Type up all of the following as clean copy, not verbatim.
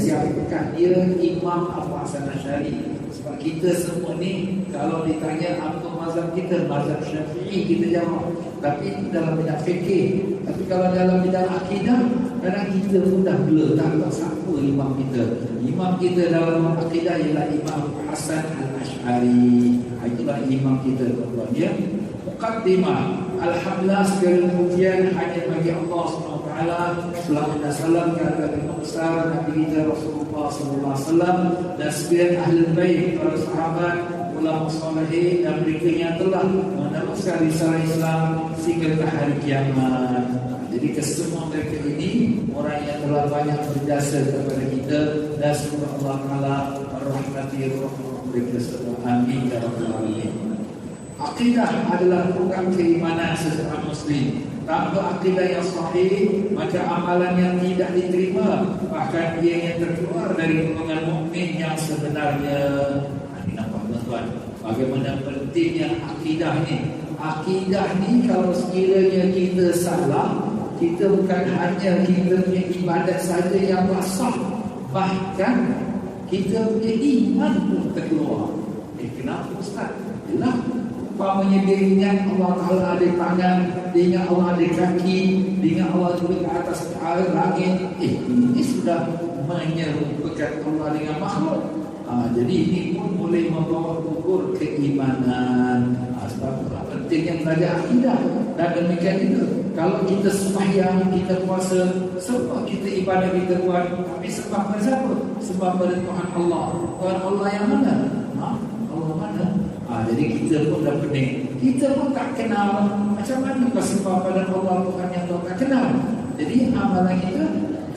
siapkan dia Imam Abu Hasan Asy'ari. Sebab kita semua ni kalau ditanya apa mazhab kita, mazhab Syafi'i kita jawab. Tapi dalam bidang fikih, tapi kalau dalam bidang akidah, kadang kita pun dah blur, tak tahu siapa imam kita. Imam kita dalam akidah ialah Imam Abu Hasan Al-Asy'ari. Itulah imam kita, tuan-tuan ya. Muqaddimah. Alhamdulillah, segala pujian hanya bagi Allah SWT. Selawat dan salam kepada Imam besar Nabi kita Rasulullah SAW dan sekalian ahli bait, para sahabat, ulama saleh dan mereka yang telah meneruskan risalah Islam sehingga ke hari kiamat. Jadi kesemua mereka ini orang yang telah banyak berjasa kepada kita, dan semoga Allah Taala merahmati roh mereka semua. Amin ya rabbal alamin. Akidah adalah rukun keimanan seseorang muslim. Tanpa akidah yang sahih, maka amalan yang tidak diterima, bahkan dia yang terkeluar dari golongan mukmin yang sebenarnya. Ini nampak tuan-tuan, bagaimana pentingnya akidah ni. Akidah ni kalau sekiranya kita salah, kita bukan hanya kita punya ibadat saja yang tak sah, bahkan kita punya iman pun terkeluar. Kenapa Ustaz? Yalah, umpamanya dia ingat Allah Ta'ala ada tangan, dia ingat Allah ada kaki, dia ingat Allah duduk ke atas langit. Ini sudah menyerupakan Allah dengan makhluk. Jadi ini pun boleh membawa gugur keimanan. Sebab itulah pentingnya belajar akidah. Dan demikian juga, kalau kita sembahyang, kita puasa, sebab kita ibadah kita buat, tapi sebab pada siapa? Sebab pada Tuhan Allah. Tuhan Allah yang mana? Allah mana? Jadi kita pun dah pening. Kita pun tak kenal. Macam mana kau sebab pada Allah Tuhan yang kau tak kenal? Jadi amalan kita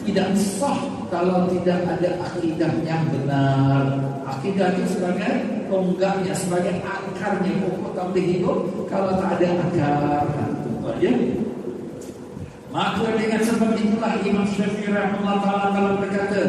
tidak sah kalau tidak ada akidah yang benar. Akidah itu sebagai tonggaknya, sebagai akarnya. Pokok tak boleh hidup kalau tak ada akar. Ya? Maka dengan sebab itulah Imam Syafi'i rahimahullah ta'ala telah berkata,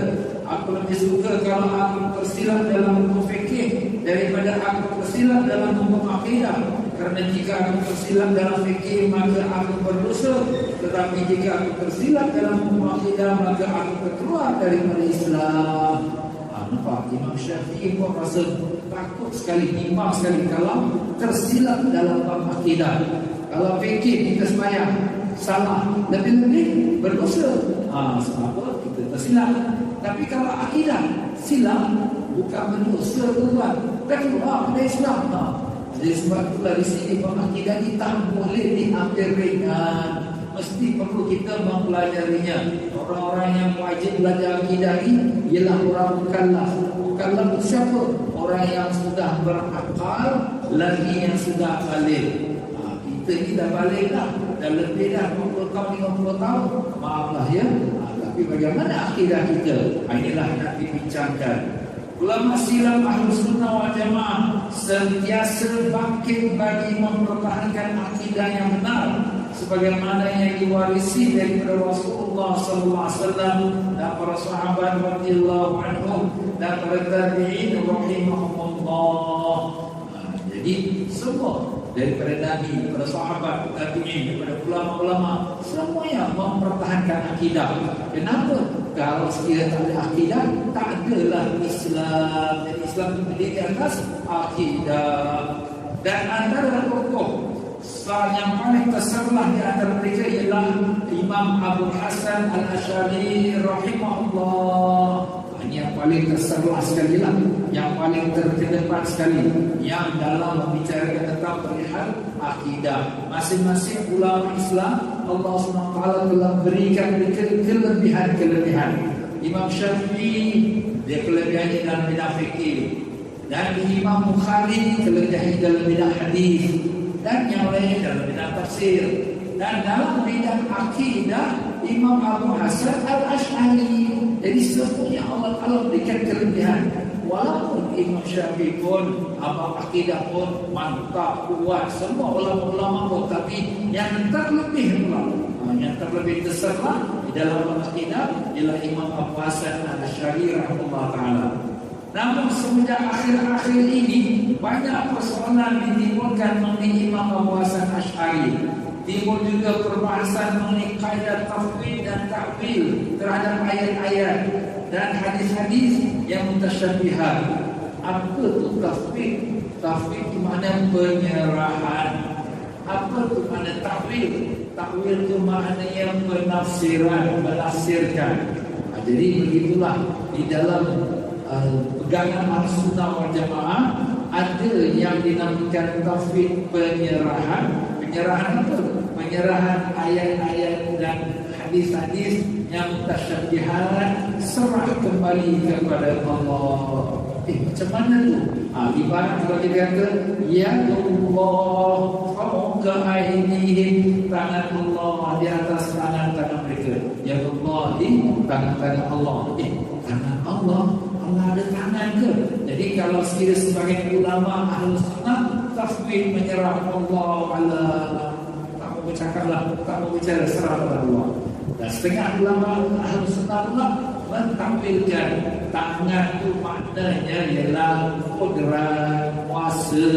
aku lebih suka kalau aku tersilap dalam hukum fikih daripada aku tersilap dalam hukum akidah. Kerana jika aku tersilap dalam fikih, maka aku berdosa. Tetapi jika aku tersilap dalam hukum akidah, maka aku keluar daripada Islam. Nampak? Imam Syafi'i pun rasa takut sekali, bimbang sekali kalau tersilap dalam bab akidah. Kalau fikih kita sembahyang salah, lebih-lebih berdosa. Sebab apa? Kita tersilap. Tapi kalau akidah silap, bukan berdosa tuan, dah keluar dari Islam. Jadi sebab itulah di sini akidah ini tak boleh diambil ringan. Mesti perlu kita mempelajarinya. Orang-orang yang wajib belajar akidah ini ialah orang mukallaf. Mukallaf itu siapa? Orang yang sudah berakal, lagi yang sudah balik. Kita ni dah balik dah lebih dah 20 tahun, 50 tahun. Maaflah ya. Tapi bagaimana akidah kita? Inilah nak dibincangkan. Ulama silam Ahlus Sunnah wal Jamaah sentiasa bangkit bagi mempertahankan akidah yang benar sebagaimana yang diwarisi daripada Rasulullah sallallahu alaihi wasallam dan para sahabat radhiyallahu anhum dan para tabi'in rahimahumullah. Jadi semua daripada Nabi, daripada sahabat, tabi'in, daripada ulama-ulama, semuanya mempertahankan akidah. Kenapa? Kalau sekiranya tak ada akidah, tak adalah Islam. Dan Islam itu berdiri atas akidah. Dan antara tokoh yang paling terserlah di antara mereka ialah Imam Abu Hasan Al-Asy'ari rahimahullah. Ini yang paling terserlah sekali lah, yang paling terkedepan sekali, yang dalam membicarakan tentang perihal akidah. Masing-masing ulama Islam Allah SWT telah berikan kelebihan-kelebihan. Imam Syafi'i dia kelebihannya dalam bidang fikih, dan Imam Bukhari kelebihannya dalam bidang hadis, dan yang lain dalam bidang tafsir. Dan dalam bidang akidah Imam Abu Hasan Al-Asy'ari. Jadi semuanya Allah Ta'ala berikan kelebihan. Walaupun Imam Syafi'i pun akidah pun mantap, kuat, semua ulama-ulama pun, tapi yang terlebih pula, yang terlebih terserlah di dalam akidah ialah Imam Abu Hasan Al-Asy'ari rahimahullah ta'ala. Namun semenjak akhir-akhir ini banyak persoalan ditimbulkan mengenai Imam Abu Hasan Al-Asy'ari. Timbul juga perbahasan mengenai kaidah tafwid dan ta'wil terhadap ayat-ayat. dan hadis-hadis yang mutasyabihat. Apa tu tafwid? Tafwid itu makna penyerahan. Apa tu makna takwil? Takwil itu maknanya penafsiran, menafsirkan. Jadi begitulah di dalam pegangan Ahlussunnah wal Jamaah ada yang dinamakan tafwid penyerahan. Penyerahan apa? Penyerahan ayat-ayat dan hadis-hadis yang mutasyabihat, serah kembali kepada Allah. Macam mana tu? Ibarat kalau kita kata ya Allah fauqa aydihim, tangan Allah di atas tangan-tangan mereka. Ya Allah di tangan-tangan Allah. Tangan Allah, Allah ada tangan ke? Jadi kalau sekiranya sebagai ulama Ahlussunnah tafwid menyerah Allah ala, tak mau bercakaplah, tak mau bicara, serah kepada Allah. Dan setengah ulama Ahlussunnah pula mentampilkan tangan itu maknanya ialah qudrat, kuasa,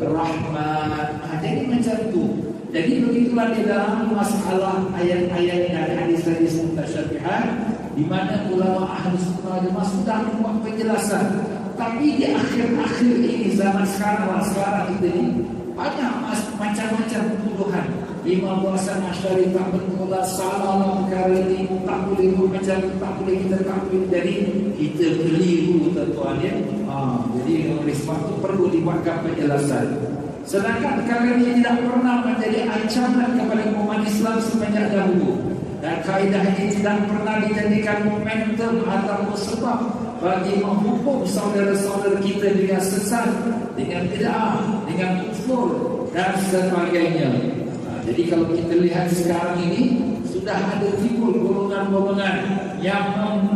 rahmat. Jadi macam tu. Jadi begitulah di dalam masalah ayat-ayat dan hadis-hadis mutasyabihat, di mana ulama Ahlussunnah Jamaah sudah membuat penjelasan. Tapi di akhir-akhir ini zaman sekarang kita ni banyak macam-macam tuduhan. Imam Hasan Asy'ari tak betul lah, salah perkara ini, tak boleh macam, tak boleh kita takwil. Jadi kita keliru tuan-tuan ya. Jadi oleh sebab itu perlu dibuatkan penjelasan. Sedangkan perkara ini tidak pernah menjadi ancaman kepada umat Islam semenjak dahulu. Dan kaedah ini tidak pernah dijadikan momentum atau sebab bagi menghukum saudara-saudara kita dengan sesat, dengan bid'ah, dengan kufur dan sebagainya. Jadi kalau kita lihat sekarang ini sudah ada timbul golongan-golongan yang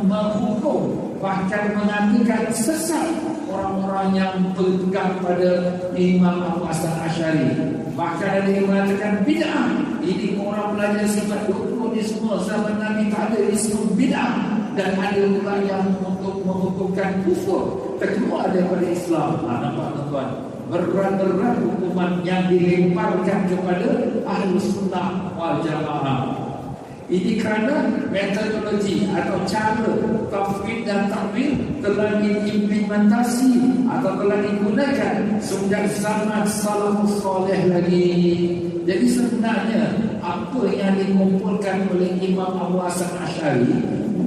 menghukum, bahkan mengatakan sesat orang-orang yang berpegang pada Imam Abu Hasan Asy'ari. Bahkan ada yang mengatakan bid'ah. Ini orang belajar sifat rukun ni semua zaman Nabi tak ada isu bid'ah. Dan ada pula yang untuk menghukumkan kufur, terkeluar daripada Islam. Nampak tuan-tuan? Berat-berat hukuman yang dilemparkan kepada Ahlussunnah wal Jamaah. Ini kerana metodologi atau cara tafwid dan takwil telah diimplementasi atau telah digunakan sejak zaman salafus saleh lagi. Jadi sebenarnya apa yang dikumpulkan oleh Imam Abu Hasan Asy'ari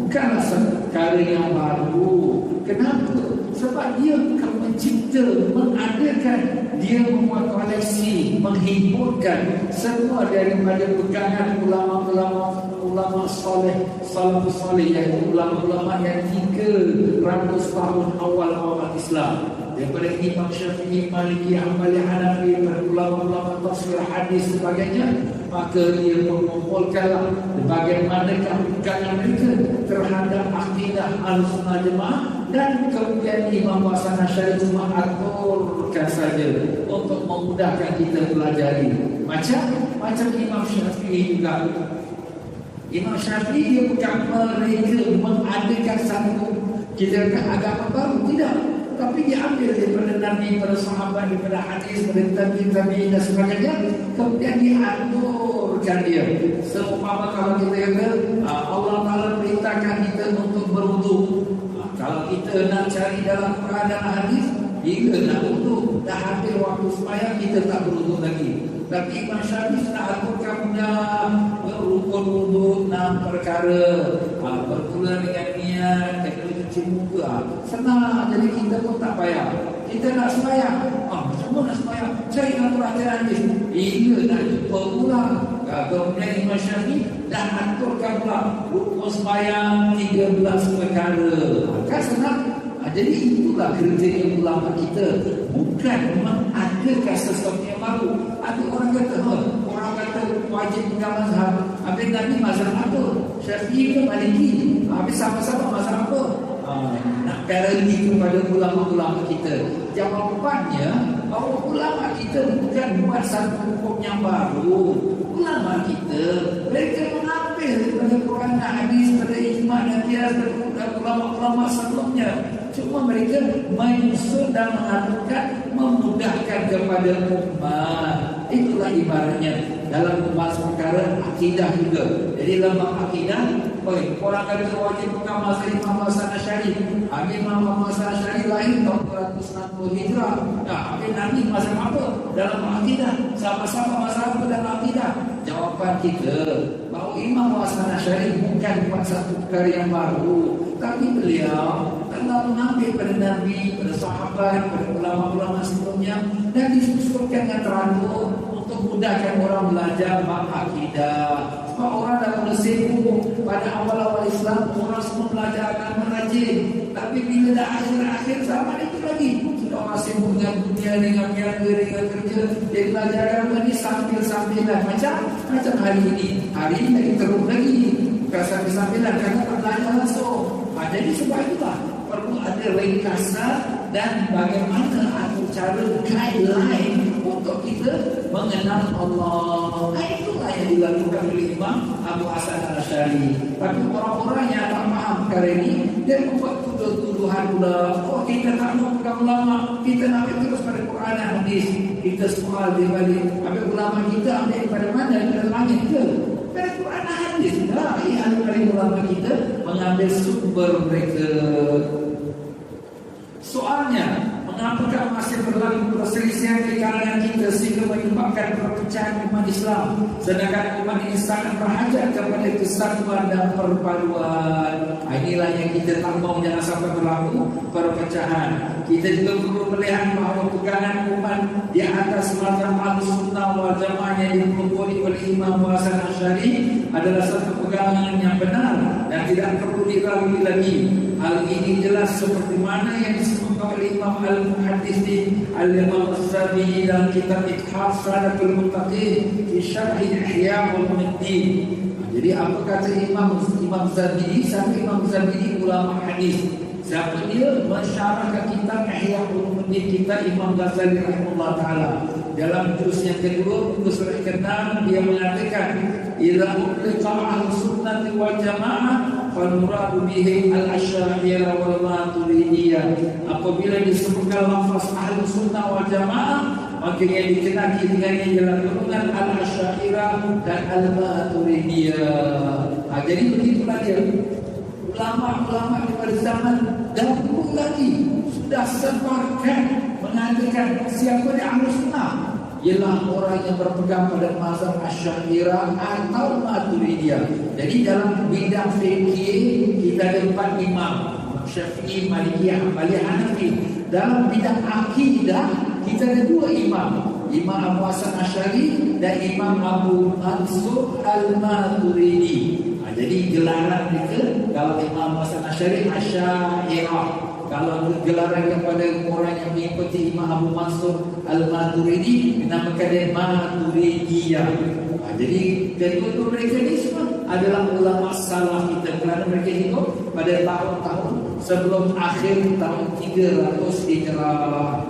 bukanlah perkara yang baru. Kenapa? Sebab dia bukan mencipta, mengadakan. Dia membuat koleksi, menghimpunkan semua daripada pegangan ulama soleh, salafus soleh, iaitu ulama-ulama yang 300 tahun awal umat Islam. Daripada Imam Syafi'i, Maliki, Hambali, Hanafi, ulama-ulama tafsir hadis sebagainya. Maka dia mengumpulkanlah bagaimanakah pegangan mereka terhadap akidah Ahlussunnah Jamaah. Dan kemudian Imam Hasan Asy'ari cuma aturkan saja untuk memudahkan kita pelajari. Macam Imam Syafi'i juga. Imam Syafi'i dia bukan mereka mengadakan satu kita agama baru, tidak. Tapi dia ambil daripada Nabi, para sahabat, daripada hadis, daripada tabi'in dan sebagainya. Kemudian diaturkan dia. Seumpama kalau kita kata Allah Ta'ala perintahkan kita untuk berwudu. Kalau kita nak cari dalam Quran dan hadis, bila nak wudu, dah habis waktu sembahyang, kita tak berwudu lagi. Tapi Imam Syafi'i sudah aturkan mudah, rukun wudu 6 perkara, bermula dengan niat, kena cuci muka. Senang, jadi kita pun tak payah. Kita nak sembahyang, macam mana nak sembahyang? Cari dalam Quran dan hadis. Bila nak jumpa pula, kemudian Imam Syafi'i dah aturkan pula rukun sembahyang 13 perkara. Kan senang. Jadi itulah kerja ulama kita, bukan mengadakan sesuatu yang baru. Ada orang kata, orang kata wajib pegang mazhab. Habis Nabi mazhab apa? Syafi'i ke Maliki? Habis sama-sama mazhab apa? Nak garanti kepada ulama-ulama kita. Jawapannya bahawa ulama kita bukan buat satu hukum yang baru. Ulama kita mereka mengambil daripada Quran dan hadis, daripada ijma' dan qiyas dan ulama-ulama sebelumnya. Cuma mereka menyusun dan mengaturkan, memudahkan kepada umat. Itulah ibaratnya dalam membahas perkara akidah juga. Jadi dalam akidah Orang kata wajib pegang mazhab Imam Hasan Asy'ari. Imam Hasan Asy'ari lahir tahun 260 Hijrah. Habis Nabi mazhab apa? Dalam akidah. Sama-sama mazhab dalam akidah. Jawapan kita bahawa Imam Hasan Asy'ari bukan buat satu perkara yang baru, tapi beliau telah mengambil pada Nabi, pada sahabat, pada ulama-ulama sebelumnya, dan disusulkan dengan teratur untuk mudahkan orang belajar bab akidah. Sebab orang dah mula sibuk pada awal-awal Islam, orang semua belajar agama rajin. Tapi bila dah akhir-akhir zaman itu lagi, sudah orang sibuk dengan dunia, dengan niaga, dengan kerja. Dia belajar agama ni sambil-sambilan. Macam hari ini. Hari ini lagi teruk lagi. Bukan sambil-sambilan, kerana tak belajar langsung. Jadi sebab itulah perlu ada ringkasan dan bagaimana atau cara guideline untuk kita mengenal Allah. Itulah yang dilakukan oleh Imam Abu Hasan Asy'ari. Tapi orang-orang yang tak faham perkara ini, dia membuat tuduhan pula. Kita tak mau pegang ulama, kita nak ambil terus pada Quran dan hadis. Kita soal di balik. Habis ulama kita ambil pada mana? Daripada langit ke? Pada Quran dan hadis. Ahli ulama kita mengambil sumber mereka. Soalnya, mengapakah masih berlaku perselisihan di kalangan kita sehingga menyebabkan perpecahan umat Islam, sedangkan umat ini sangat berhajat kepada kesatuan dan perpaduan. Inilah yang kita tak mahu jangan sampai berlaku perpecahan. Kita juga perlu melihat bahawa pegangan umat di atas mazhab Ahlussunnah wal Jamaah yang dipelopori oleh Imam Hasan Asy'ari adalah satu pegangan yang benar dan tidak perlu diragukan lagi. Hal ini jelas seperti mana yang disebutkan oleh Imam Al-Muhaddithin Al-Imam Az-Zabidi dalam kitab Ithaf Sadatul Muttaqin fi Syarh Ihya Ulumuddin. Jadi apa kata Imam Zabidi? Siapa Imam Zabidi? Ulama hadis. Siapa dia? Mensyarahkan kitab Ihya Ulumuddin, kitab Imam Ghazali rahimahullah taala. Dalam juz yang kedua, juz ke-6, dia mengatakan, "Idza utliqa Ahlussunnah wal Jamaah fal-muradu bihim al-Asy'ariyah wal Maturidiyah." Apabila disebutkan lafaz Ahlussunnah wal Jamaah, maka yang dikenali dengannya ialah golongan al-Asy'ariyah dan al-Maturidiyah. Jadi begitulah dia. Ulama-ulama pada zaman dahulu lagi sudah sepakat mengatakan siapa yang Ahlussunnah ialah orang yang berpegang pada mazhab Asy'ariyah atau Maturidiyah. Jadi dalam bidang fikih kita ada 4 imam, Syafi'i, Maliki, Hambali, Hanafi. Dalam bidang akidah kita ada 2 imam, Imam Abu Hasan Asy'ari dan Imam Abu Mansur Al-Maturidi. Jadi gelaran kita, kalau Imam Hasan Asy'ari Asy'ariyah, kalau gelaran kepada orang yang mengikuti Imam Abu Mansur Al-Maturidi dinamakan dia Maturidiyah. Jadi kedua-dua mereka ni semua adalah ulama salaf kita, kerana mereka hidup pada tahun-tahun sebelum akhir tahun 300 Hijrah.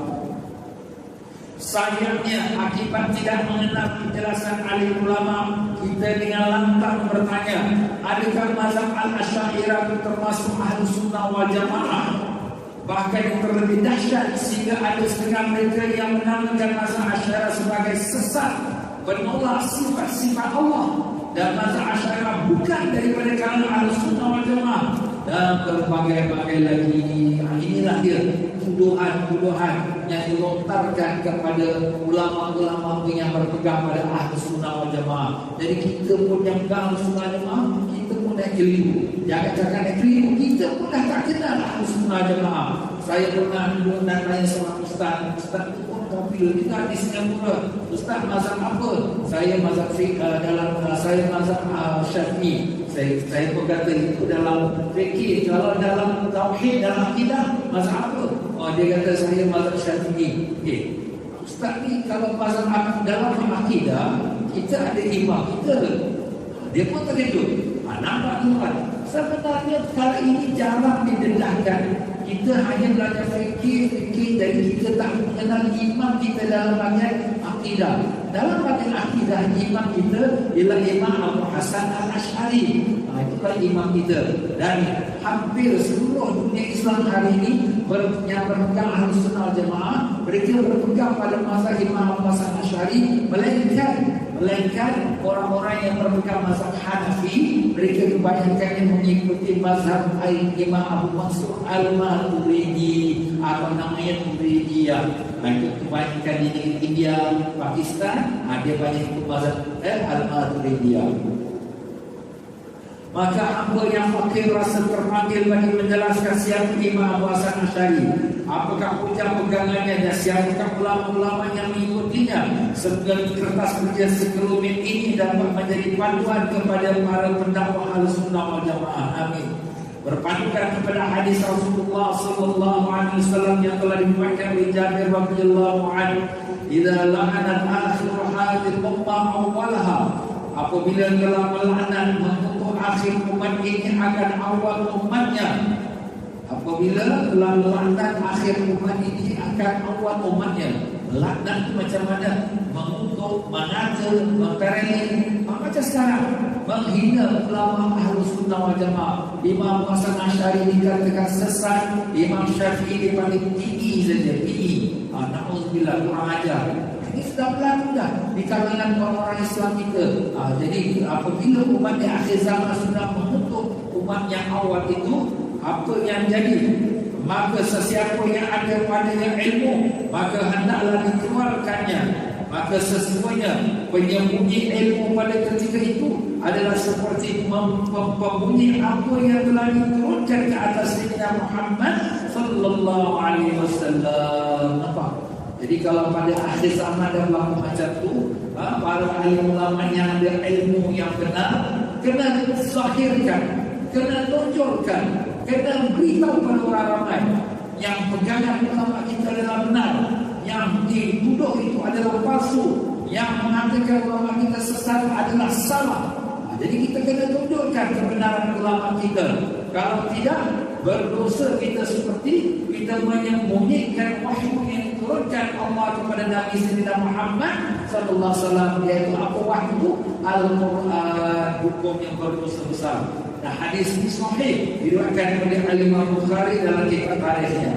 Sayangnya akibat tidak mengenal penjelasan alim ulama, kita dengan lantang bertanya, adakah mazhab Al-Asy'ariyah termasuk Ahlussunnah wal Jamaah? Bahkan yang terlebih dahsyat, sehingga ada setengah mereka yang menamakan mazhab Asy'ariyah sebagai sesat, menolak sifat-sifat Allah, dan mazhab Asy'ariyah bukan daripada kalangan Ahlussunnah wal Jamaah, dan berbagai-bagai lagi. Inilah dia tuduhan-tuduhan yang dilontarkan kepada ulama-ulama yang berpegang pada Ahlussunnah wal Jamaah. Jadi kita pun yang pegang Ahlussunnah wal Jamaah, kita pun dah keliru. Jangan cakap dah keliru, kita pun dah tak kenal Ahlussunnah wal Jamaah. Saya pernah dulu nak tanya seorang ustaz tu pun kafir juga di Singapura. Ustaz mazhab apa? Saya mazhab dalam saya mazhab Syafi'i. Saya pun kata itu dalam fikih, kalau dalam tauhid, dalam akidah mazhab apa? Dia kata saya mazhab Syafi'i. Ustaz ni kalau mazhab dalam akidah, kita ada imam kita. Dia pun terkejut. Nampak tuan, sebenarnya perkara ini jarang didedahkan. Kita hanya belajar fikih dan kita tak mengenal imam kita dalam bagian akidah. Dalam bagian akidah, imam kita ialah Imam Abu Hasan Al-Asy'ari. Itulah imam kita. Dan hampir seluruh dunia Islam hari ini yang berpegang Ahlussunnah wal Jamaah, mereka berpegang pada mazhab Imam Abu Hasan Asy'ari, melainkan Melainkan orang-orang yang berpegang mazhab Hanafi, mereka kebanyakannya mengikuti mazhab Imam Abu Mansur Al-Maturidi atau namanya Turidiyah. Itu kebanyakan di negeri India, Pakistan, dia banyak ikut mazhab Al-Maturidiyah. Maka hamba yang fakir rasa terpanggil bagi menjelaskan siapa Imam Abu Hasan Asy'ari, apakah hujah pegangannya dan siapakah ulama-ulama yang mengikutinya, sehingga kertas kerja sekelumit ini dapat menjadi panduan kepada para pendakwah Ahlussunnah wal Jamaah. Amin. Berpandukan kepada hadis Rasulullah sallallahu alaihi wasallam yang telah diriwayatkan oleh Jabir radhiyallahu anhu, "Idza la'anat akhir hadhihi ummah awwalaha," apabila telah melaknat mengutuk akhir umat ini akan awal umatnya. Apabila telah melaknat akhir umat ini akan awal umatnya. Melaknat itu macam mana? Mengutuk, mengata, mempereli, macam sekarang menghina ulama Ahlussunnah wal Jamaah. Imam Hasan Asy'ari dikatakan sesat, Imam Syafi'i dipanggil PI saja, PI. Na'udzubillah, kurang ajar. Ini sudah berlaku dah di kalangan orang-orang Islam kita. Jadi apabila umat di akhir zaman sudah mengutuk umat yang awal itu, apa yang jadi? Maka sesiapa yang ada padanya ilmu, maka hendaklah dikeluarkannya. Maka sesungguhnya penyembunyi ilmu pada ketika itu adalah seperti membunyi apa yang telah diturunkan ke atas Nabi Muhammad sallallahu alaihi wasallam. Jadi kalau pada akhir zaman dan berlaku macam tu, para ahli ulama yang ada ilmu yang benar kena zahirkan, kena tonjolkan, kena beritahu pada orang ramai yang pegangan ulama kita adalah benar, yang dituduh itu adalah palsu, yang mengatakan ulama kita sesat adalah salah. Jadi kita kena tunjukkan kebenaran ulama kita. Kalau tidak, berdosa kita seperti kita menyembunyikan wahyu yang diturunkan Allah kepada Nabi Sayyidina Muhammad sallallahu alaihi wasallam, yaitu apa wahyu? Al-Quran, hukum yang berdosa besar. Nah, hadis ini sahih diriwayatkan oleh Imam Bukhari dalam kitab tarikhnya.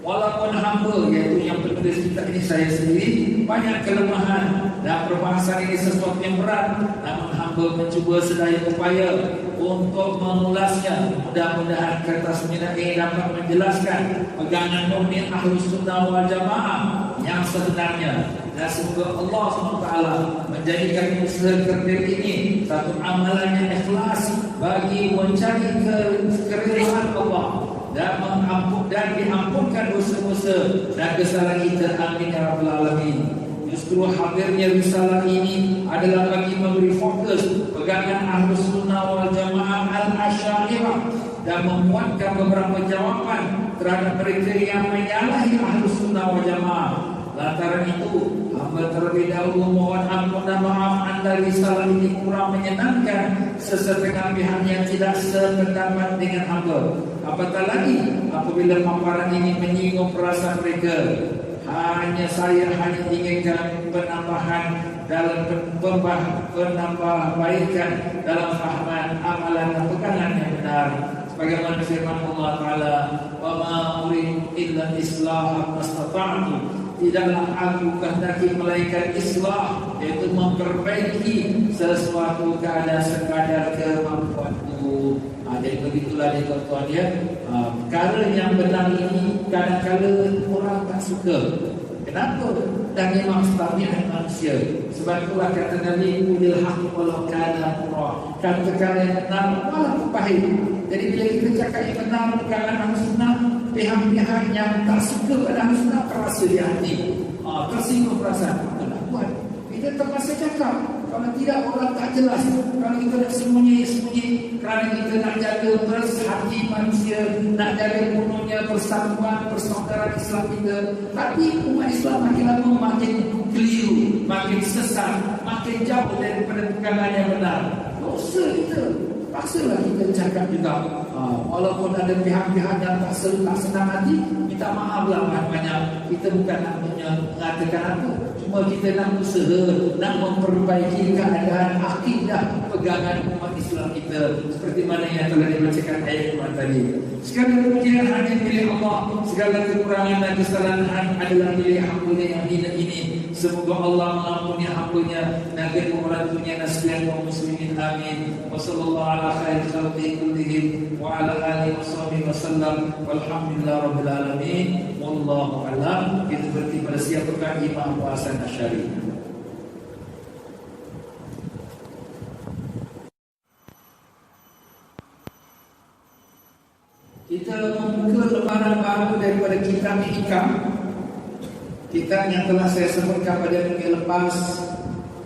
Walaupun hamba, iaitu yang penulis kitab ini saya sendiri, banyak kelemahan dan perbahasan ini sesuatu yang berat, namun hamba mencuba sedaya upaya untuk mengulasnya. Mudah-mudahan kertas minat ini dapat menjelaskan pegangan murni Ahlussunnah wal Jamaah yang sebenarnya, dan semoga Allah SWT menjadikan usaha kerdil ini satu amalan yang ikhlas bagi mencari keridhaan Allah dan diampunkan dosa-dosa dan kesalahan kita. Amin ya rabbal alamin. Justru hadirnya risalah ini adalah bagi memberi fokus pegangan Ahlussunnah wal Jamaah Al-Asy'ariyah dan memuatkan beberapa jawapan terhadap mereka yang menyalahi Ahlussunnah wal Jamaah. Lantaran itu, hamba terlebih dahulu mohon ampun dan maaf anda risalah ini kurang menyenangkan sesetengah pihak yang tidak sependapat dengan hamba. Apatah lagi apabila paparan ini menyinggung perasaan mereka. Saya hanya inginkan penambahan dalam penambahbaikan dalam fahaman amalan dan pegangan yang benar. Sebagaimana firman Allah Ta'ala, "Wa ma uridu illa islah mastata'tu." Tidaklah aku kehendaki melainkan islah, yaitu memperbaiki sesuatu keadaan sekadar kemampuanku. Jadi begitulah dia tuan-tuan ya. Perkara yang benar ini kadang-kadang orang tak suka. Kenapa? Dan memang sebabnya manusia. Sebab itulah kata Nabi, "Qulil haqq walau kana murra." Katakan yang benar walaupun pahit. Jadi bila kita cakap yang benar perkara Ahlussunnah, pihak-pihak yang tak suka pada Ahlussunnah terasa di hati, tersinggung perasaan. Nak buat, kita terpaksa cakap. Kalau tidak orang tak jelas. Kalau kita nak sembunyi-sembunyi kerana kita nak jaga hati manusia, nak jaga penuhnya persatuan, persaudaraan Islam kita. Tapi umat Islam makin lama makin keliru, makin sesat, makin jauh daripada pegangan yang benar. Dosa kita. Paksalah kita cakap juga. Walaupun ada pihak-pihak yang tak senang hati, minta maaflah banyak-banyak. Kita bukan nak mengatakan apa, cuma kita nak usaha nak memperbaiki keadaan akidah pegangan umat Islam kita, seperti mana yang telah dibacakan ayat Quran tadi. Segala pujian hanya milik Allah, segala kekurangan dan kesalahan adalah milik hamba-Nya yang hina ini. Semoga Allah mengampuni hamba-Nya dan membantunya dan sekalian kaum muslimin. Amin. Wa sallallahu ala khairi khalqi kullihim wa ala alihi washabihi wasallam. Walhamdulillah rabbil alamin. Wallahu a'lam. Kita berhenti pada siapakah Imam Abu Hasan Asy'ari. Kita membuka lembaran baru daripada kitab Hikam, kitab yang telah saya sebutkan pada minggu lepas,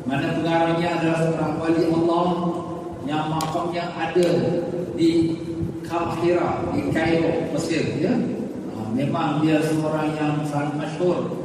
mana pengarangnya adalah seorang wali Allah yang makamnya ada di Kahira, di Kairo, Mesir, ya. Memang dia seorang yang sangat masyhur